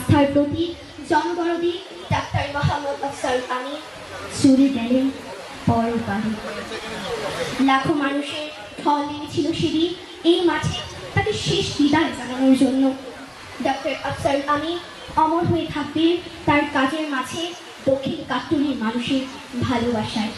আস্থার প্রতীক জনদরদি ডাক্তার মোহাম্মদ আফজাল আমিন চলে গেলেন পরপারে। লাখো মানুষের ঢল নেমেছিল সেদিন এই মাঠে তাকে শেষ বিদায় জানানোর জন্য। ডাক্তার আফজাল আমিন অমর হয়ে থাকবে তার কাজের মাঝে দক্ষিণ কাট্টুরির মানুষের ভালোবাসায়।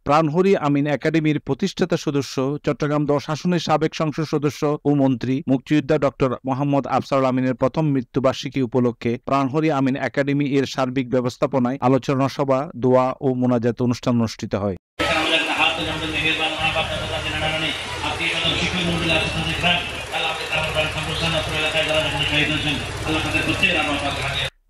প্রাণহরি আমিন একাডেমির প্রতিষ্ঠাতা সদস্য, চট্টগ্রাম 10 আসনের সাবেক সংসদ সদস্য ও মন্ত্রী মুক্তিযোদ্ধা ডক্টর মোহাম্মদ আফজাল আমিনের প্রথম মৃত্যুবার্ষিকী উপলক্ষে প্রাণহরি আমিন একাডেমি এর সার্বিক ব্যবস্থাপনায় আলোচনা সভা, দোয়া ও মোনাজাত অনুষ্ঠান অনুষ্ঠিত হয়।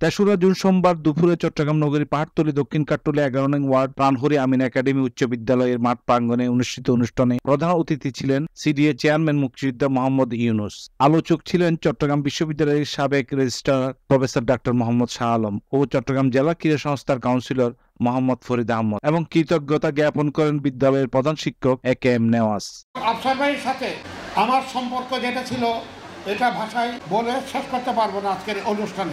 তেসরা জুন সোমবার দুপুরে চট্টগ্রাম নগরী পাহাড়তলী দক্ষিণ কাট্টলী 11 নং ওয়ার্ড প্রাণহরি আমিন একাডেমি উচ্চ বিদ্যালয়ের মাঠ প্রাঙ্গণে অনুষ্ঠিত অনুষ্ঠানে প্রধান অতিথি ছিলেন সিডিএ চেয়ারম্যান মুক্তিযোদ্ধা মোহাম্মদ ইউনুস। আলোচক ছিলেন চট্টগ্রাম বিশ্ববিদ্যালয়ের সাবেক registrar professor doctor Mohammad Shah Alam ও চট্টগ্রাম জেলা ক্রীড়া সংস্থার কাউন্সিলর মোহাম্মদ ফরিদ আহমদ এবং কৃতজ্ঞতা জ্ঞাপন করেন বিদ্যালয়ের প্রধান শিক্ষক একেএম নেওয়াজ। আফসার ভাইয়ের সাথে আমার সম্পর্ক যেটা ছিল এটা ভাষায় বলে শেষ করতে পারবো না। আজকের অনুষ্ঠানে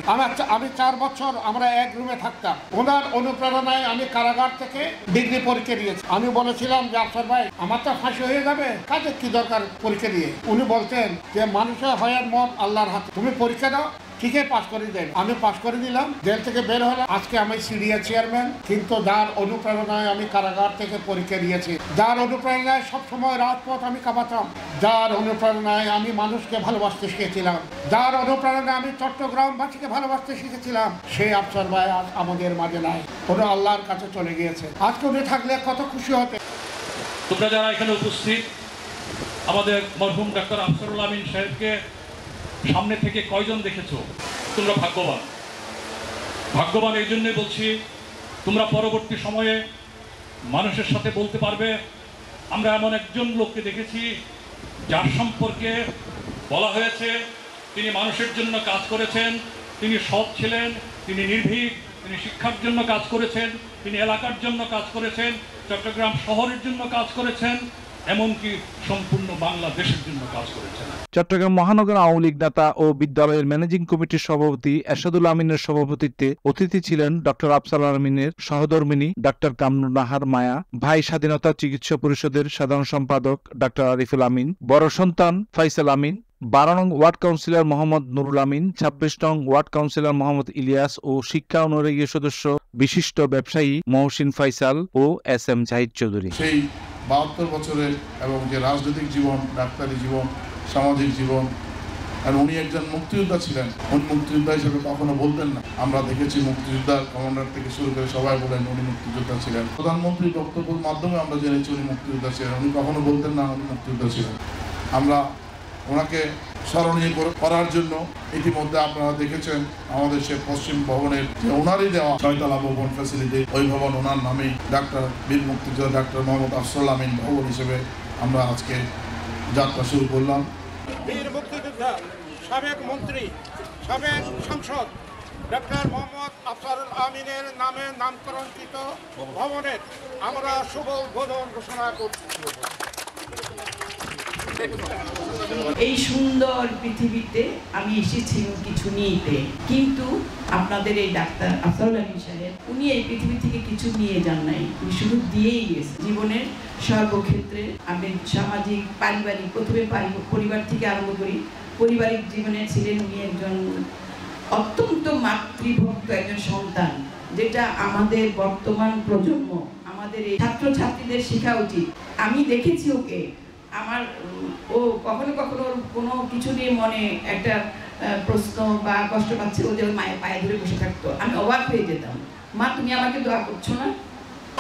আমি 4 বছর আমরা এক রুমে থাকতাম। ওনার অনুপ্রেরণায় আমি কারাগার থেকে ডিগ্রি পরীক্ষা দিয়েছি। আমি বলেছিলাম যে আফসার ভাই আমার তো ফাঁসি হয়ে যাবে, কাজে কি দরকার পরীক্ষা দিয়ে। উনি বলতেন যে মানুষের হয়ার মত আল্লাহর হাতে, তুমি পরীক্ষা দাও, ঠিকই পাশ করে দেন। আমি পাশ করে দিলাম, জেল থেকে বের হলাম। আজকে আমি সিডিএ চেয়ারম্যান, কিন্তু যার অনুপ্রেরণায় আমি কারাগার থেকে পরীক্ষা দিয়েছি, যার অনুপ্রেরণায় সবসময় রাজপথ আমি কাঁপাতাম, যার অনুপ্রেরণায় আমি মানুষকে ভালোবাসতে শিখেছিলাম, যার অনুপ্রেরণায় আমি চট্টগ্রামবাসীকে ভালোবাসতে শিখেছিলাম, সেই আফসার ভাই আজ আমাদের মাঝে নাই, উনি আল্লাহর কাছে চলে গিয়েছে। আজকে উনি থাকলে কত খুশি হতে। তোমরা যারা এখানে উপস্থিত, আমাদের মরহুম ডাক্তার আফজাল আমিন সাহেবকে সামনে থেকে কয়জন দেখেছো? তোমরা ভাগ্যবান। ভাগ্যবান এই জন্যই বলছি, তোমরা পরবর্তী সময়ে মানুষের সাথে বলতে পারবে আমরা এমন একজন লোককে দেখেছি যার সম্পর্কে বলা হয়েছে তিনি মানুষের জন্য কাজ করেছেন, তিনি সৎ ছিলেন, তিনি নির্ভীক, তিনি শিক্ষার জন্য কাজ করেছেন, তিনি এলাকার জন্য কাজ করেছেন, চট্টগ্রাম শহরের জন্য কাজ করেছেন, এমনকি সম্পূর্ণ বাংলাদেশের জন্য কাজ করেছেন। চট্টগ্রাম মহানগর আওয়ামী লীগ নেতা ও বিদ্যালয়ের ম্যানেজিং কমিটির সভাপতি এরশাদুল আমিনের সভাপতিত্বে অতিথি ছিলেন ডক্টর আফজাল আমিনের সহধর্মিণী ডাক্তার কামরুন নাহার মায়া, ভাই স্বাধীনতা চিকিৎসা পরিষদের সাধারণ সম্পাদক ডাক্তার আরিফুল আমিন, বড় সন্তান ফাইসাল আমিন, 12 নং ওয়ার্ড কাউন্সিলর মোহাম্মদ নুরুল আমিন, 26 নং ওয়ার্ড কাউন্সিলর মোহাম্মদ ইলিয়াস ও শিক্ষা অনুরাগী সদস্য বিশিষ্ট ব্যবসায়ী মহসিন ফাইসাল ও SM জাহিদ চৌধুরী। সেই 72 বছরের এবং যে রাজনৈতিক জীবন, ডাক্তারি জীবন, সামাজিক জীবন, আর উনি একজন মুক্তিযোদ্ধা ছিলেন। উনি মুক্তিযোদ্ধা হিসেবে কখনো বলতেন না। আমরা দেখেছি মুক্তিযোদ্ধার কমান্ডার থেকে শুরু করে সবাই বলেন উনি মুক্তিযোদ্ধা ছিলেন। প্রধানমন্ত্রী বক্তব্যের মাধ্যমে আমরা জেনেছি উনি মুক্তিযোদ্ধা ছিলেন। উনি কখনো বলতেন না উনি মুক্তিযোদ্ধা ছিলেন। আমরা ওনাকে স্মরণীয় করার জন্য ইতিমধ্যে আপনারা দেখেছেন আমাদের সে পশ্চিম ভবনের যে ওনারই দেওয়া 6 তলা ভবন ফ্যাসিলিটি, ওই ভবন ওনার নামে ডাক্তার বীর মুক্তিযোদ্ধা ডাক্তার মোহাম্মদ আফজাল আমিন ভবন হিসেবে আমরা আজকে যাত্রা শুরু করলাম। বীর মুক্তিযোদ্ধা, সাবেক মন্ত্রী, সাবেক সাংসদ ডাক্তার মোহাম্মদ আফজাল আমিনের নামে নামকরণকৃত ভবনের আমরা শুভ উদ্বোধন ঘোষণা করছি। এই সুন্দর পৃথিবীতে আমি এসেছি কিছু নিতে, কিন্তু আপনাদের এই ডাক্তার আফজাল আমিন সাহেব উনি এই পৃথিবী থেকে কিছু নিয়ে যান নাই, উনি শুধু দিয়েই গেছে জীবনের সর্বক্ষেত্রে। আমি সামাজিক, পারিবারিক, প্রথমে পরিবার থেকে আরম্ভ করি, পারিবারিক জীবনে ছিলেন উনি একজন অত্যন্ত মাতৃভক্ত একজন সন্তান, যেটা আমাদের বর্তমান প্রজন্ম, আমাদের এই ছাত্রছাত্রীদের শেখা উচিত। আমি দেখেছি ওকে, আমার ও কখনো কখনো কোনো কিছু নিয়ে মনে একটা প্রশ্ন বা কষ্ট পাচ্ছে, ও যে মায়ের পায়ে ধরে বসে থাকতো, আমি অবাক হয়ে যেতাম, মা তুমি আমাকে দোয়া করছো না?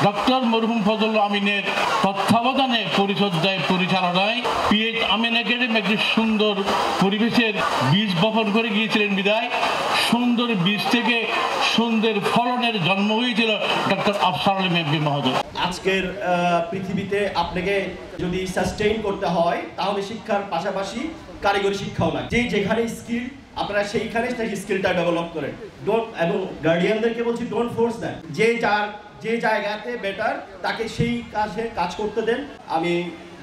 ডক্টর মরহুম ফজল আমিনের তত্ত্বাবধানে পরিচর্যায় পরিচালনায় PH আমিন একাডেমি একটি সুন্দর পরিবেশের বীজ বপন করে গিয়েছিলেন বিদায় সুন্দর বীজ থেকে সুন্দর ফলনের জন্ম হয়েছিল ডক্টর আফজাল আমিন মহোদয়। আজকের পৃথিবীতে আপনাকে যদি সাস্টেইন করতে হয় তাহলে শিক্ষার পাশাপাশি কারিগরি শিক্ষাও লাগে। যেখানে স্কিল আপনারা সেইখানে সেই স্কিলটা ডেভেলপ করেন। এবং গার্ডিয়ানদেরকে বলছি ডোন্ট ফোর্স দেন, যে জায়গাতে বেটার তাকে সেই কাজ করতে দেন। আমি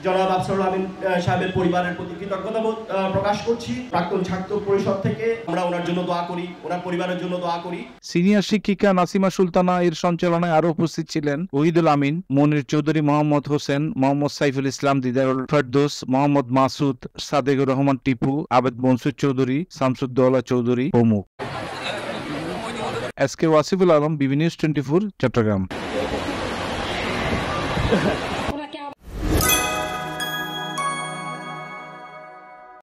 জনাব আফসারুল আমিন সাহেবের পরিবারের প্রতি কৃতজ্ঞতা প্রকাশ করছি। প্রাক্তন ছাত্র পরিষদ থেকে আমরা ওনার জন্য দোয়া করি, ওনার পরিবারের জন্য দোয়া করি। সিনিয়র শিক্ষিকা নাসিমা সুলতানা এর সঞ্চালনায় আরো উপস্থিত ছিলেন ওহিদুল আমিন, মনির চৌধুরী, মোহাম্মদ হোসেন, মোহাম্মদ সাইফুল ইসলাম, দিদারুল ফেরদৌস, মোহাম্মদ মাসুদ, সাদেকুর রহমান টিপু, আবেদ মনসুর চৌধুরী, শামসুদ্দৌলা চৌধুরী প্রমুখ। এস কে ওয়াসিফুল আলম, বিবি নিউজ 24, চট্টগ্রাম।